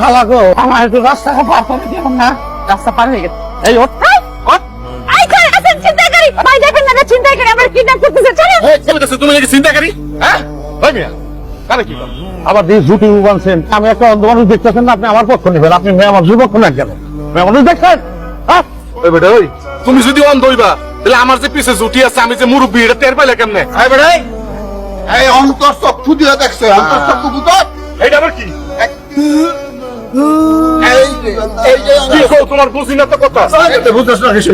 খালা গো, আমার একটু রাস্তা পার করে দিও না। রাস্তা পার হয়ে গেছে। এই ওঠ, ওঠ। এই কই আছেন চিন্তাকারী? ভাই দেখেন না চিন্তাকারী আমার কিডন্যাপ করতেছে। চলো। এই কইতেছ তুমি নাকি চিন্তাকারী? হ্যাঁ? ওই মিয়া, কারে কি বল? আবার দিয়ে জুটি বানছেন। আমি একটা অন্ধ মানুষ দেখতেছেন না, আপনি আমার পক্ষ নেবেন। আপনি মেয়ে আমার পক্ষ নেন কেন? মেয়ে মানুষ দেখছেন? হ্যাঁ? ওই বেটা ওই, তুমি যদি অন্ধ হইবা তাহলে আমার যে পিছে জুটি আছে, আমি যে মুরব্বী, এটা টের পাইলে কেমনে? এই বেড়াই, এই অন্তর চক্ষু দিয়ে দেখছে, অন্তর চক্ষু দুটো। এইটা আবার কি? এই যে কি কও, তোমার বুঝি না তো কথা। বুঝতেছ না কিছু।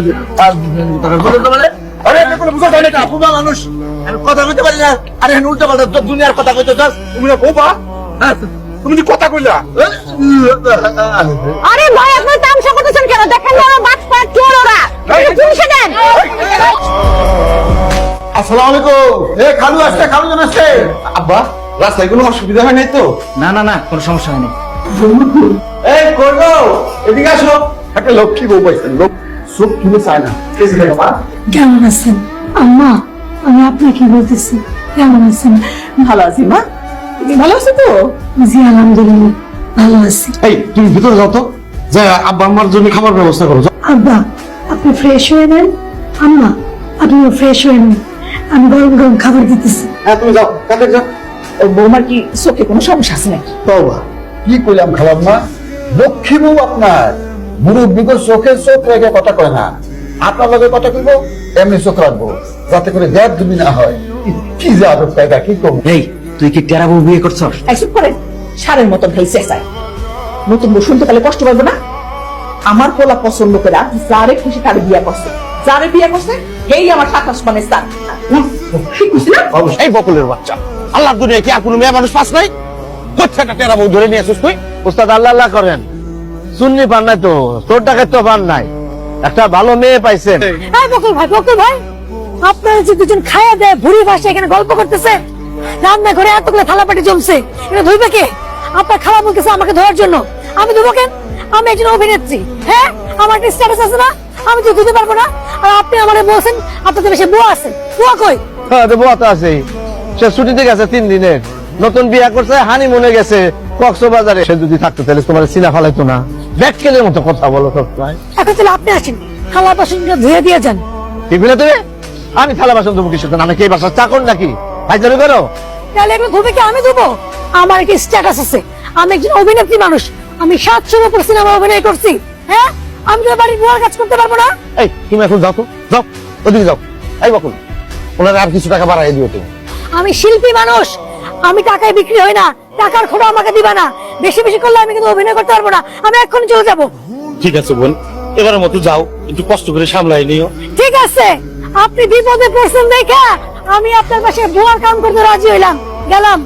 আরে এটা কোনো বুঝা যায় না কি? পুবা মানুষ, আমি কথা কইতে পারি না। আরে উল্টা পাল্টা তো দুনিয়ার কথা কইতে চাস। তুমি না বোবা? তুমি কি কথা কইলা? আরে ভাই আপনি তামসা করতেছেন কেন? দেখেন না আমার বাট পা চোর ওরা। পুলিশে দেন। আসসালামু আলাইকুম। এ খালু আসছে, খালু জন আসছে। আব্বা, রাস্তায় কোনো অসুবিধা হয় নাই তো? না না না কোনো সমস্যা হয়নি। এই করবো, এদিকে আসো। একটা লক্ষ্মী বউ পাইছেন, লোক চোখ তুলে চায় না। কেমন আছেন আম্মা? আমি আপনাকে বলতেছি কেমন আছেন? ভালো আছি মা। তুমি ভালো আছো তো? জি আলহামদুলিল্লাহ ভালো আছি। এই তুমি ভিতরে যাও তো, যা আব্বা আমার জন্য খাবার ব্যবস্থা করো। যাও। আব্বা আপনি ফ্রেশ হয়ে নেন, আম্মা আপনিও ফ্রেশ হয়ে নেন, আমি গরম গরম খাবার দিতেছি। হ্যাঁ তুমি যাও, কাকে যাও। বৌমার কি চোখে কোনো সমস্যা আছে নাকি? বাবা, কি কইলাম খালাম মা? লক্ষ্মী বউ আপনার মুরব্বীকে চোখে চোখ রেখে কথা কয় না। আপনার লগে কথা কইব, এমনি চোখ রাখবো, যাতে করে দেড় তুমি না হয়। কি যে আদব কায়দা, কি করবো? এই তুই কি টেরা বউ বিয়ে করছস? চুপ করেন। সারের মতন খাই চেঁচায়। নতুন বউ শুনতে পেলে কষ্ট পাবো না? আমার পোলা পছন্দ করে যারে খুশি তারে বিয়া করছে, যারে বিয়া করছে এই আমার 7 আসমানের স্থান। ঠিক বুঝলি না? এই বকুলের বাচ্চা, আল্লাহর দুনিয়ায় কি আর কোনো মেয়ে মানুষ পাস নাই? কোথা একটা টেরা বউ ধরে নিয়ে আসিস তুই? উস্তাদ আল্লাহ আল্লাহ করেন, সুন্নি পান নাই তো, তোর টাকা তো পান নাই, একটা ভালো মেয়ে পাইছেন। এই বকুল ভাই আপনারা যে দুজন খায়া দেয় ভুড়ি ভাষা এখানে গল্প করতেছে, রান্না করে এতগুলো থালাপাটি জমছে, এটা ধুইবে কে? আপনার খাওয়া বলতেছে আমাকে ধোয়ার জন্য, আমি ধুবো কেন? আমি একজন অভিনেত্রী, হ্যাঁ আমার একটা স্ট্যাটাস আছে না, আমি তো ধুতে পারবো না। আর আপনি আমারে বলছেন আপনাদের বেশি বুয়া আছে, বুয়া কই? হ্যাঁ বুয়া তো আছেই, সে ছুটিতে গেছে 3 দিনের, নতুন বিয়া করছে, হানিমুনে গেছে কক্সবাজারে। সে যদি থাকতো তাহলে তোমার চিনা ফালাইতো না। ব্যাটকেলের মতো কথা বলো সব সময়। এখন তাহলে আপনি আসেন, থালা বাসনটা ধুয়ে দিয়ে যান। কি বলে তুমি? আমি থালা বাসন দেবো কিছু? আমি কি বাসার চাকর নাকি? হাইজারি করো। তাহলে এগুলো ধুবে কি আমি ধুবো? আমার কি স্ট্যাটাস আছে, আমি একজন অভিনেত্রী মানুষ, আমি 700-র উপর সিনেমা অভিনয় করছি, হ্যাঁ আমি তো বাড়ির বুয়ার কাজ করতে পারবো না? এই তুমি এখন যাও তো, যাও ওদিকে যাও। এই বকুল, ওনারা আর কিছু টাকা বাড়াই দিও তুমি। আমি শিল্পী মানুষ, আমি টাকায় বিক্রি হই না, টাকার খোড়া আমাকে দিবা না। বেশি বেশি করলে আমি কিন্তু অভিনয় করতে পারবো না, আমি এক্ষুনি চলে যাবো। ঠিক আছে বোন, এবারের মতো যাও, একটু কষ্ট করে সামলাই নিও। ঠিক আছে, আপনি বিপদে পড়ছেন দেখা আমি আপনার পাশে বুয়ার কাম করতে রাজি হইলাম, গেলাম।